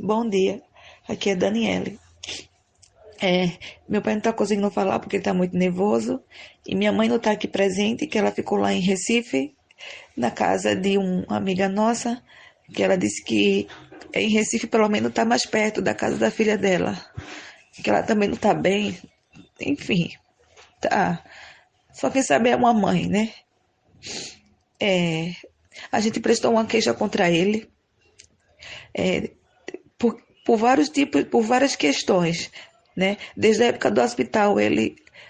Bom dia, aqui é Daniele. Meu pai não está conseguindo falar porque ele está muito nervoso e minha mãe não está aqui presente, que ela ficou lá em Recife, na casa de uma amiga nossa, que ela disse que em Recife pelo menos está mais perto da casa da filha dela, que ela também não está bem, enfim, tá. Só quem sabe é uma mãe, né? É, a gente prestou uma queixa contra ele, é, por vários tipos, por várias questões, né? Desde a época do hospital,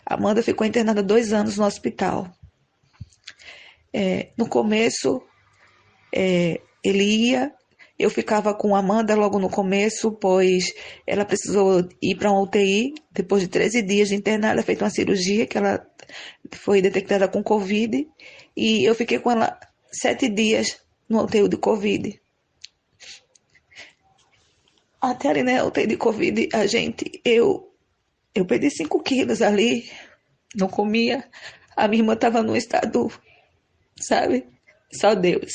Amanda ficou internada 2 anos no hospital. No começo, ele ia, eu ficava com a Amanda logo no começo, pois ela precisou ir para uma UTI. Depois de 13 dias de internar, ela fez uma cirurgia que ela foi detectada com Covid. E eu fiquei com ela 7 dias no UTI de Covid. Até ali na UTI de Covid, eu perdi 5 quilos ali, não comia. A minha irmã estava num estado, sabe? Só Deus.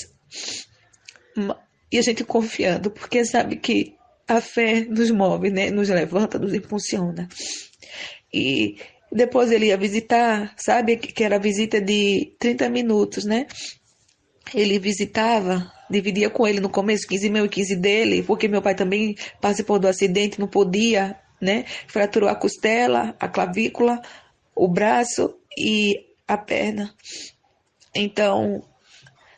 E a gente confiando, porque sabe que a fé nos move, né? Nos levanta, nos impulsiona. E depois ele ia visitar, sabe? Que era visita de 30 minutos, né? Ele visitava, dividia com ele no começo 15 meu e 15 dele, porque meu pai também participou do acidente, não podia, né? Fraturou a costela, a clavícula, o braço e a perna. Então,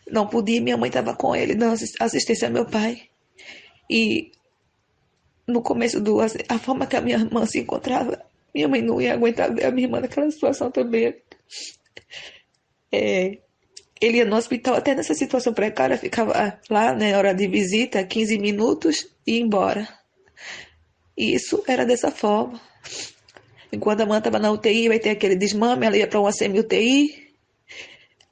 não podia, minha mãe estava com ele, dando assistência ao meu pai. E no começo a forma que a minha irmã se encontrava, minha mãe não ia aguentar ver a minha irmã naquela situação também. Ele ia no hospital até nessa situação precária, ficava lá, né, hora de visita, 15 minutos e ia embora. E isso era dessa forma. Enquanto a mãe estava na UTI, vai ter aquele desmame, ela ia para uma semi-UTI.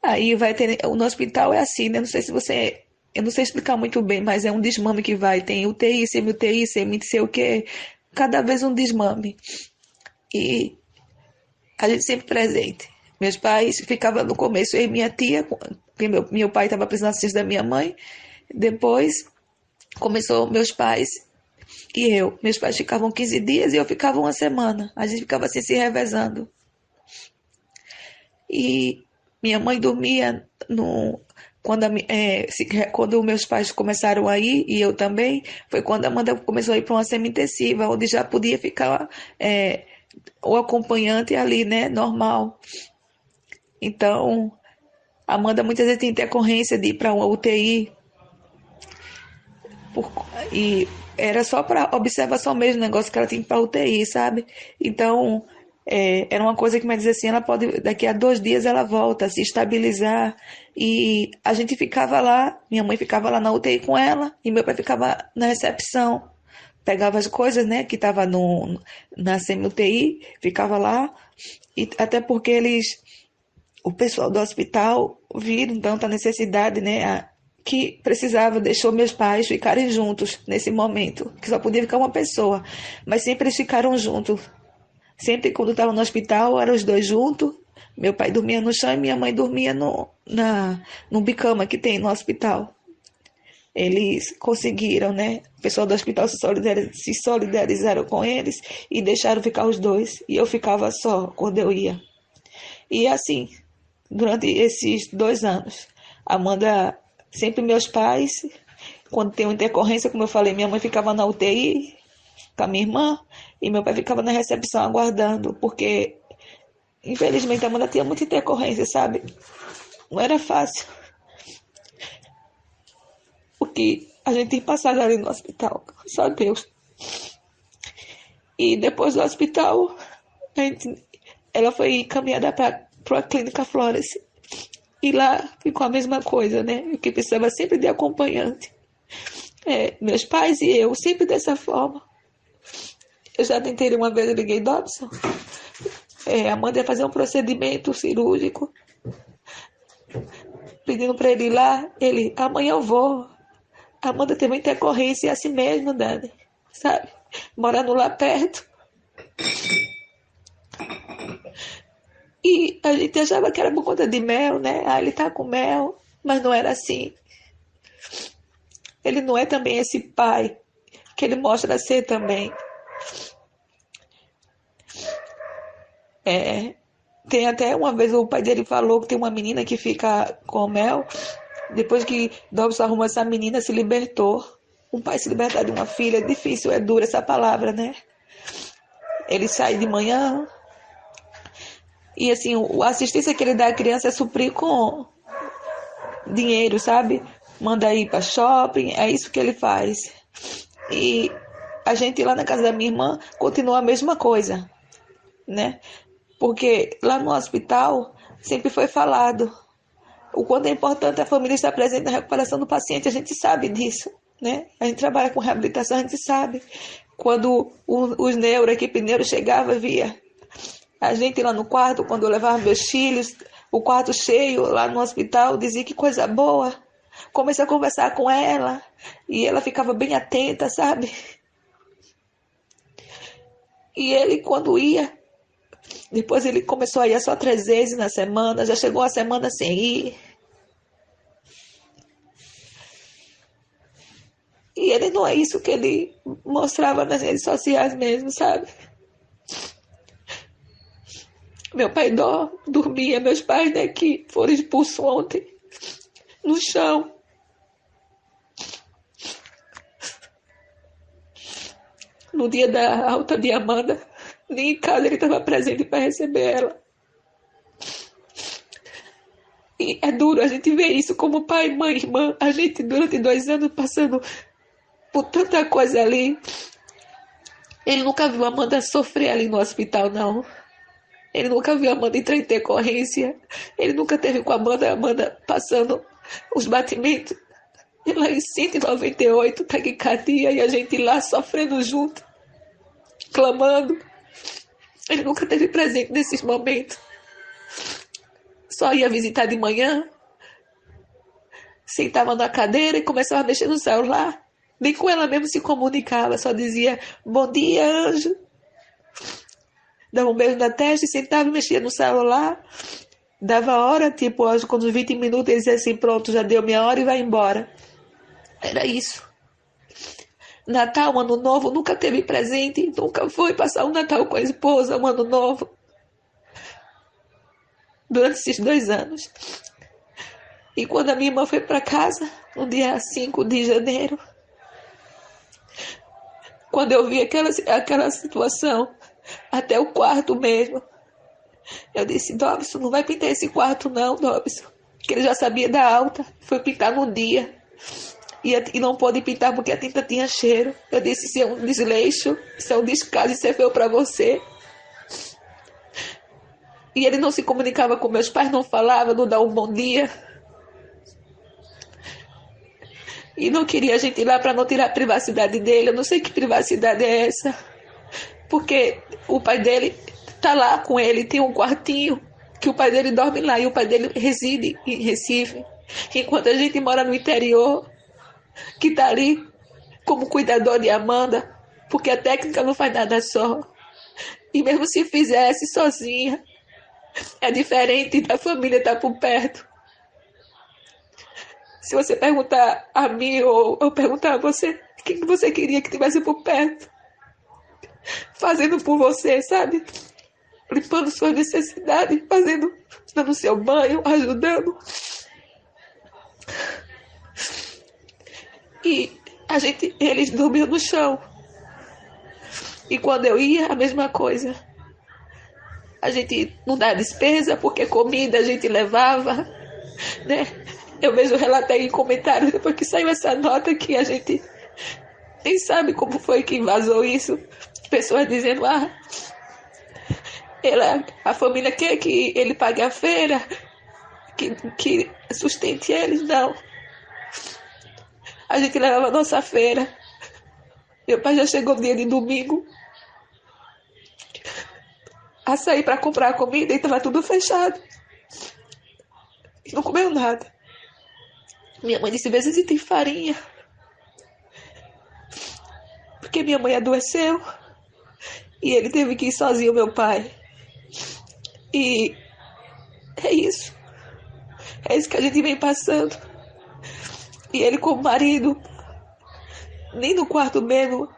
Aí vai ter. No hospital é assim, né? Não sei se você. Eu não sei explicar muito bem, mas é um desmame que vai. Tem UTI, semi-UTI, semi não sei o quê. Cada vez um desmame. E a gente sempre presente. Meus pais ficavam no começo, eu e minha tia, porque meu pai estava precisando da assistência da minha mãe. Depois começou meus pais e eu. Meus pais ficavam 15 dias e eu ficava uma semana. A gente ficava assim se revezando. E minha mãe dormia no. Quando meus pais começaram a ir, e eu também, foi quando a Amanda começou a ir para uma semi-intensiva, onde já podia ficar o acompanhante ali, né, normal. Então, a Amanda muitas vezes tem intercorrência de ir para uma UTI, por, e era só para observação mesmo, o negócio que ela tinha que ir para UTI, sabe? Então, era uma coisa que me dizia assim, ela pode, daqui a 2 dias ela volta a se estabilizar. E a gente ficava lá, minha mãe ficava lá na UTI com ela, e meu pai ficava na recepção. Pegava as coisas, né, que estava na semi-UTI, ficava lá, e até porque o pessoal do hospital viram tanta necessidade, né, que precisava, deixou meus pais ficarem juntos nesse momento, que só podia ficar uma pessoa, mas sempre eles ficaram juntos. Sempre quando estava no hospital, eram os dois juntos. Meu pai dormia no chão e minha mãe dormia no bicama que tem no hospital. Eles conseguiram, né? O pessoal do hospital se solidarizaram com eles e deixaram ficar os dois. E eu ficava só quando eu ia. E assim, durante esses 2 anos, Amanda, sempre meus pais, quando tem uma intercorrência, como eu falei, minha mãe ficava na UTI com a minha irmã e meu pai ficava na recepção aguardando, porque infelizmente a Amanda tinha muita intercorrência, sabe? Não era fácil o que a gente tem passado ali no hospital, só Deus. E depois do hospital, ela foi encaminhada para a clínica Florence. E lá ficou a mesma coisa, né? Que precisava sempre de acompanhante. Meus pais e eu, sempre dessa forma. Eu já tentei uma vez, eu liguei Dobson. A Amanda ia fazer um procedimento cirúrgico. Pedindo para ele ir lá. Ele, amanhã eu vou. A Amanda teve uma intercorrência assim mesmo, Dani. Sabe? Morando lá perto. E a gente achava que era por conta de mel, né? Ah, ele tá com mel. Mas não era assim. Ele não é também esse pai que ele mostra ser também. Tem até uma vez o pai dele falou que tem uma menina que fica com mel. Depois que Dobson arrumou essa menina, se libertou. Um pai se libertar de uma filha é difícil, é dura essa palavra, né? Ele sai de manhã e assim, a assistência que ele dá à criança é suprir com dinheiro, sabe? Manda ir para shopping, é isso que ele faz. E a gente lá na casa da minha irmã continua a mesma coisa, né? Porque lá no hospital sempre foi falado o quanto é importante a família estar presente na recuperação do paciente. A gente sabe disso, né? A gente trabalha com reabilitação, a gente sabe. Quando os neuro, a equipe neuro chegava, via a gente lá no quarto, quando eu levava meus filhos, o quarto cheio lá no hospital, dizia que coisa boa. Comecei a conversar com ela e ela ficava bem atenta, sabe? E ele, quando ia, depois ele começou a ir só 3 vezes na semana, já chegou a semana sem ir. E ele não é isso que ele mostrava nas redes sociais mesmo, sabe? Meu pai dormia, meus pais, né, que foram expulsos ontem, no chão. No dia da alta de Amanda, nem em casa ele estava presente para receber ela. E é duro a gente ver isso como pai, mãe, irmã. A gente, durante 2 anos, passando por tanta coisa ali. Ele nunca viu a Amanda sofrer ali no hospital, não. Ele nunca viu a Amanda entrar em decorrência. Ele nunca teve com a Amanda passando os batimentos. Ela em 198, taquicardia, e a gente lá sofrendo junto, clamando. Ele nunca teve presente nesses momentos. Só ia visitar de manhã, sentava na cadeira e começava a mexer no celular. Nem com ela mesmo se comunicava, só dizia, bom dia, anjo. Dava um beijo na testa e sentava e mexia no celular. Dava hora, tipo, com uns 20 minutos, ele dizia assim, pronto, já deu minha hora e vai embora. Era isso. Natal, Ano Novo, nunca teve presente, nunca foi passar um Natal com a esposa, um Ano Novo. Durante esses 2 anos. E quando a minha irmã foi para casa, no dia 5 de janeiro, quando eu vi aquela situação, até o quarto mesmo, eu disse, Dobson, não vai pintar esse quarto não, Dobson. Que ele já sabia da alta, foi pintar no dia. E não pôde pintar porque a tinta tinha cheiro. Eu disse, isso é um desleixo, isso é um descaso, isso é feio para você. E ele não se comunicava com meus pais, não falava, não dava um bom dia. E não queria a gente ir lá para não tirar a privacidade dele. Eu não sei que privacidade é essa. Porque o pai dele tá lá com ele, tem um quartinho que o pai dele dorme lá e o pai dele reside em Recife. Enquanto a gente mora no interior, que tá ali como cuidador de Amanda, porque a técnica não faz nada só. E mesmo se fizesse sozinha, é diferente da família estar por perto. Se você perguntar a mim ou eu perguntar a você, quem você queria que estivesse por perto? Fazendo por você, sabe? Limpando suas necessidades, dando seu banho, ajudando. E eles dormiam no chão. E quando eu ia, a mesma coisa. A gente não dá despesa, porque comida a gente levava, né? Eu mesmo relatei em comentários, depois que saiu essa nota, que a gente nem sabe como foi que vazou isso. Pessoas dizendo, a família quer que ele pague a feira, que sustente eles. Não. A gente levava a nossa feira. Meu pai já chegou no dia de domingo a sair para comprar a comida e estava tudo fechado. E não comeu nada. Minha mãe disse, vê se tem farinha. Porque minha mãe adoeceu. E ele teve que ir sozinho, meu pai. E é isso. É isso que a gente vem passando. E ele como marido, nem no quarto mesmo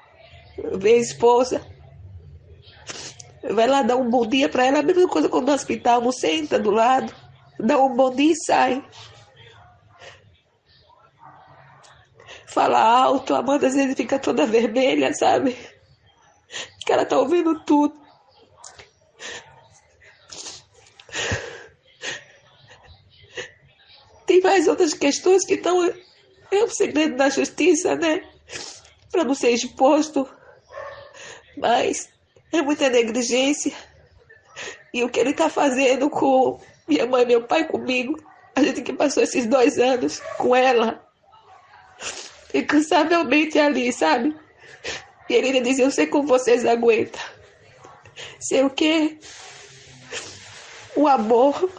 vê a esposa. Vai lá dar um bom dia para ela, a mesma coisa quando no hospital, não senta do lado, dá um bom dia e sai. Fala alto, a Amanda às vezes fica toda vermelha, sabe? Que ela tá ouvindo tudo. Tem mais outras questões que estão um segredo da justiça, né? Para não ser exposto. Mas é muita negligência. E o que ele tá fazendo com minha mãe e meu pai comigo, a gente que passou esses 2 anos com ela, incansavelmente ali, sabe? E ele ainda dizia, eu sei como vocês aguentam. Sei o quê? O amor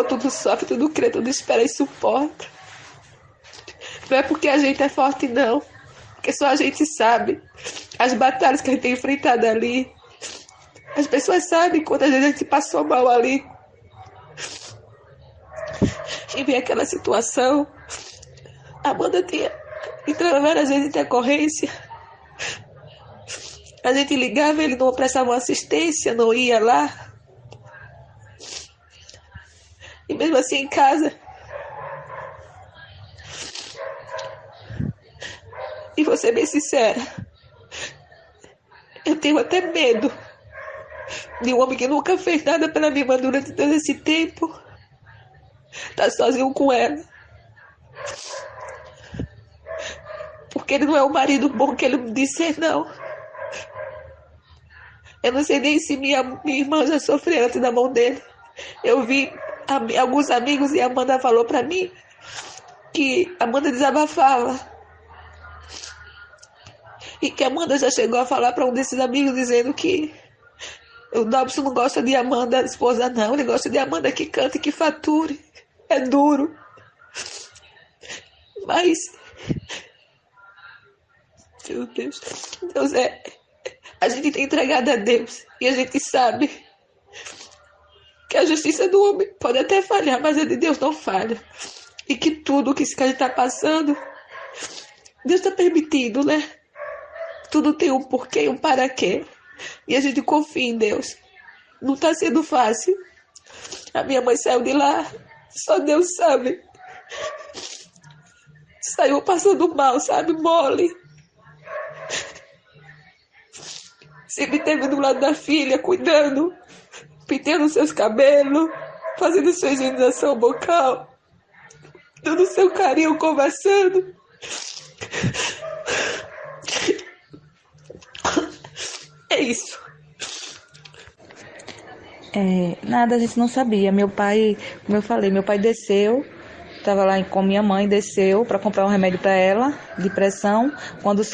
tudo sofre, tudo crê, tudo espera e suporta. Não é porque a gente é forte, não. Porque só a gente sabe as batalhas que a gente tem enfrentado ali. As pessoas sabem quantas vezes a gente passou mal ali. E vem aquela situação. A Amanda entrou várias vezes em decorrência. A gente ligava, ele não prestava assistência, não ia lá. E mesmo assim em casa. E vou ser bem sincera, eu tenho até medo de um homem que nunca fez nada pela minha irmã durante todo esse tempo tá sozinho com ela. Porque ele não é o marido bom que ele me disse, não. Eu não sei nem se minha irmã já sofreu antes da mão dele. Eu vi alguns amigos e a Amanda falou pra mim que a Amanda desabafava. E que a Amanda já chegou a falar pra um desses amigos dizendo que o Dobson não gosta de Amanda, a esposa não. Ele gosta de Amanda que canta e que fature. É duro. Mas... meu Deus. Deus a gente tem entregado a Deus. E a gente sabe que a justiça do homem pode até falhar, mas a de Deus não falha. E que tudo que esse cara está passando, Deus está permitindo, né? Tudo tem um porquê e um para quê. E a gente confia em Deus. Não está sendo fácil. A minha mãe saiu de lá, só Deus sabe. Saiu passando mal, sabe? Mole. Sempre esteve do lado da filha, cuidando, pintando seus cabelos, fazendo sua higienização bucal, dando seu carinho, conversando. É isso. Nada, a gente não sabia. Meu pai, como eu falei, meu pai desceu, estava lá com minha mãe, desceu para comprar um remédio para ela, de pressão. Quando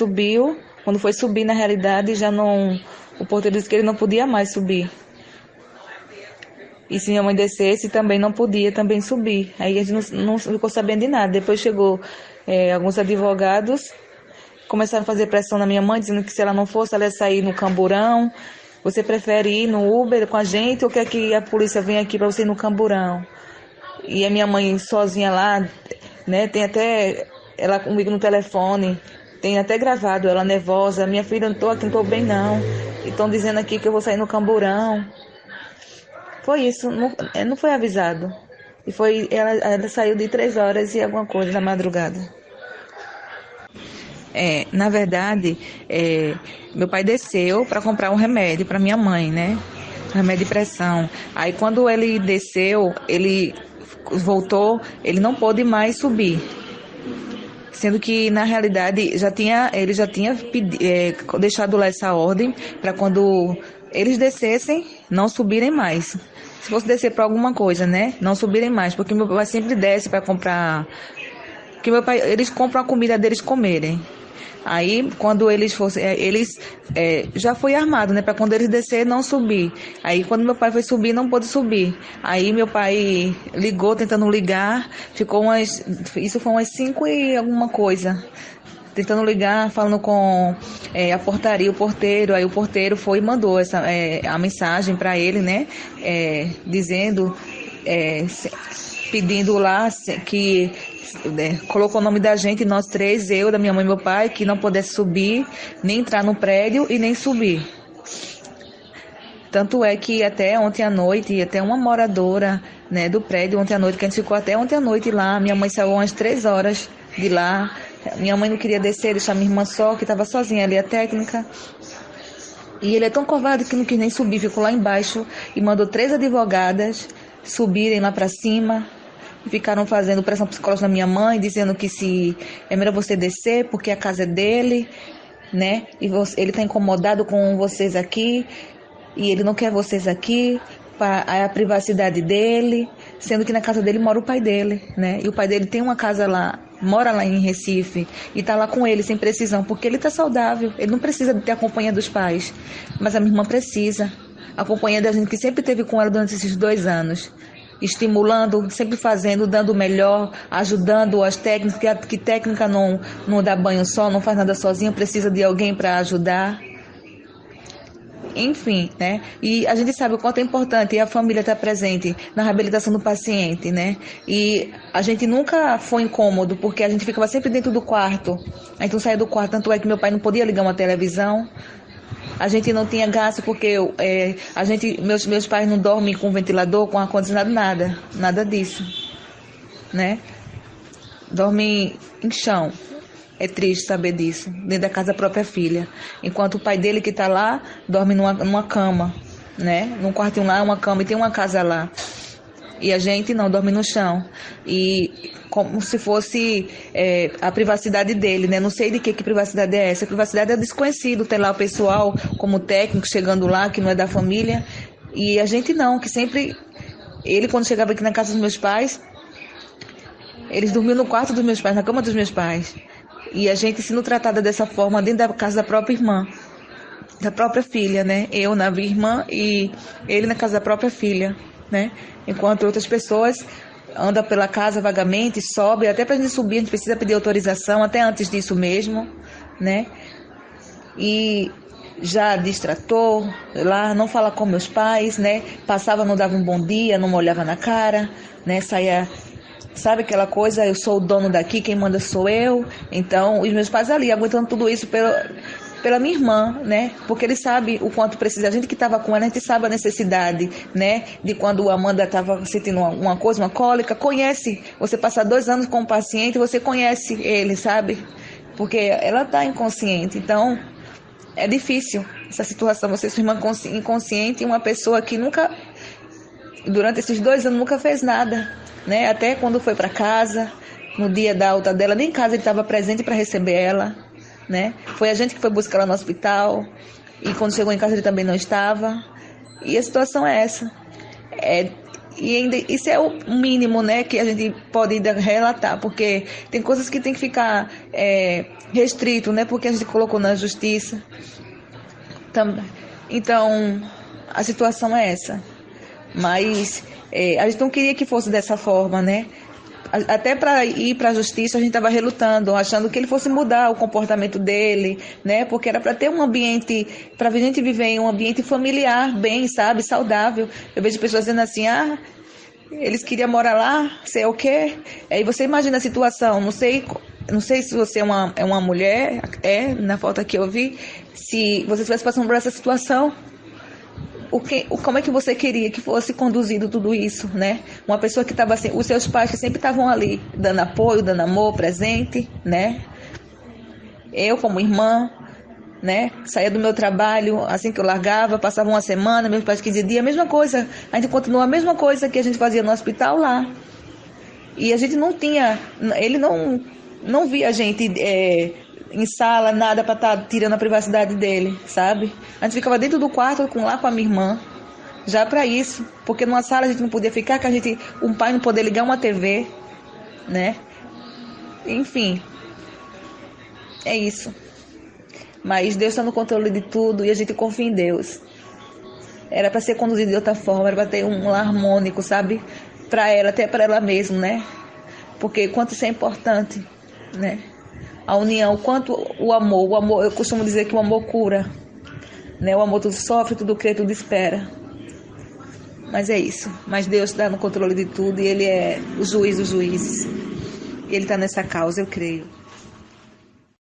foi subir, na realidade, o porteiro disse que ele não podia mais subir. E se minha mãe descesse, também não podia também subir. Aí a gente não ficou sabendo de nada. Depois chegou alguns advogados, começaram a fazer pressão na minha mãe, dizendo que se ela não fosse, ela ia sair no Camburão. Você prefere ir no Uber com a gente ou quer que a polícia venha aqui para você ir no Camburão? E a minha mãe sozinha lá, né? Tem até ela comigo no telefone, tem até gravado ela nervosa. Minha filha, não tô aqui, não tô bem não. E estão dizendo aqui que eu vou sair no Camburão. Foi isso, não foi avisado. E ela saiu de 3 horas e alguma coisa da madrugada. Na verdade, meu pai desceu para comprar um remédio para minha mãe, né? Remédio de pressão. Aí quando ele desceu, ele voltou, ele não pôde mais subir. Sendo que, na realidade, ele já tinha deixado lá essa ordem para quando eles descessem, não subirem mais. Se fosse descer para alguma coisa, né? Não subirem mais, porque meu pai sempre desce para comprar. Porque eles compram a comida deles comerem. Aí, quando eles fossem, já foi armado, né? Para quando eles descer, não subir. Aí, quando meu pai foi subir, não pôde subir. Aí, meu pai ligou, tentando ligar. Isso foi umas 5 e alguma coisa. Tentando ligar, falando com a portaria, o porteiro. Aí, o porteiro foi e mandou a mensagem para ele, né? Dizendo... pedindo lá que colocou o nome da gente, nós três, eu, da minha mãe e meu pai, que não pudesse subir, nem entrar no prédio e nem subir. Tanto é que até ontem à noite, até uma moradora, né, do prédio, ontem à noite, que a gente ficou até ontem à noite lá, minha mãe saiu umas 3 horas de lá, minha mãe não queria descer, deixar minha irmã só, que estava sozinha ali, a técnica. E ele é tão covarde que não quis nem subir, ficou lá embaixo e mandou 3 advogadas subirem lá para cima. E ficaram fazendo pressão psicológica na minha mãe, dizendo que se é melhor você descer, porque a casa é dele, né? E ele está incomodado com vocês aqui, e ele não quer vocês aqui, a privacidade dele, sendo que na casa dele mora o pai dele, né? E o pai dele tem uma casa lá, mora lá em Recife, e tá lá com ele sem precisão, porque ele tá saudável, ele não precisa de ter a companhia dos pais, mas a minha irmã precisa, a companhia da gente que sempre teve com ela durante esses 2 anos, estimulando, sempre fazendo, dando o melhor, ajudando as técnicas, que técnica não dá banho só, não faz nada sozinha, precisa de alguém para ajudar. Enfim, né? E a gente sabe o quanto é importante a família estar presente na reabilitação do paciente, né? E a gente nunca foi incômodo, porque a gente ficava sempre dentro do quarto. A gente não saía do quarto, tanto é que meu pai não podia ligar uma televisão. A gente não tinha gasto porque meus pais não dormem com ventilador, com ar-condicionado, nada disso, né? Dormem em chão. É triste saber disso, dentro da casa da própria filha. Enquanto o pai dele que está lá, dorme numa cama, né? Num quartinho lá, uma cama, e tem uma casa lá. E a gente não, dorme no chão. E como se fosse a privacidade dele, né? Não sei de que privacidade é essa. A privacidade é desconhecido, ter lá o pessoal como técnico chegando lá, que não é da família. E a gente não, que sempre... Ele, quando chegava aqui na casa dos meus pais, eles dormiam no quarto dos meus pais, na cama dos meus pais. E a gente sendo tratada dessa forma dentro da casa da própria irmã, da própria filha, né? Eu na minha irmã e ele na casa da própria filha, né? Enquanto outras pessoas andam pela casa vagamente, sobem, até para a gente subir a gente precisa pedir autorização, até antes disso mesmo, né? E já distratou lá, não fala com meus pais, né? Passava, não dava um bom dia, não me olhava na cara, né? Saía... Sabe aquela coisa, eu sou o dono daqui, quem manda sou eu. Então, os meus pais ali, aguentando tudo isso pela minha irmã, né? Porque ele sabe o quanto precisa. A gente que estava com ela, a gente sabe a necessidade, né? De quando a Amanda estava sentindo uma coisa, uma cólica. Conhece, você passar 2 anos com o paciente, você conhece ele, sabe? Porque ela está inconsciente. Então, é difícil essa situação. Você, sua irmã inconsciente, e uma pessoa que nunca, durante esses 2 anos, nunca fez nada. Né? Até quando foi para casa, no dia da alta dela, nem em casa ele estava presente para receber ela, né? Foi a gente que foi buscar ela no hospital, e quando chegou em casa ele também não estava. E a situação é essa. E ainda, isso é o mínimo, né, que a gente pode ainda relatar, porque tem coisas que tem que ficar restrito, né, porque a gente colocou na justiça. Então, a situação é essa. Mas a gente não queria que fosse dessa forma, né? Até para ir para a justiça a gente estava relutando, achando que ele fosse mudar o comportamento dele, né? Porque era para ter um ambiente, para a gente viver em um ambiente familiar, bem, sabe, saudável. Eu vejo pessoas dizendo assim, eles queriam morar lá, sei o quê. Aí você imagina a situação, não sei se você é uma mulher, na foto que eu vi, se você estivesse passando por essa situação. Como é que você queria que fosse conduzido tudo isso, né? Uma pessoa que estava assim, os seus pais que sempre estavam ali, dando apoio, dando amor, presente, né? Eu como irmã, né? Saía do meu trabalho, assim que eu largava, passava uma semana, meus pais 15 dias, a mesma coisa. A gente continua a mesma coisa que a gente fazia no hospital lá. E a gente não tinha, ele não via a gente... em sala, nada para estar tirando a privacidade dele, sabe? A gente ficava dentro do quarto lá com a minha irmã, já para isso, porque numa sala a gente não podia ficar, que um pai não poder ligar uma TV, né? Enfim, é isso. Mas Deus está no controle de tudo e a gente confia em Deus. Era para ser conduzido de outra forma, era para ter um lar harmônico, sabe? Para ela, até para ela mesma, né? Porque quanto isso é importante, né? A união, quanto o amor, eu costumo dizer que o amor cura, né? O amor tudo sofre, tudo crê, tudo espera, Mas é isso. Mas Deus está no controle de tudo e Ele é o juiz dos juízes. E Ele está nessa causa, eu creio.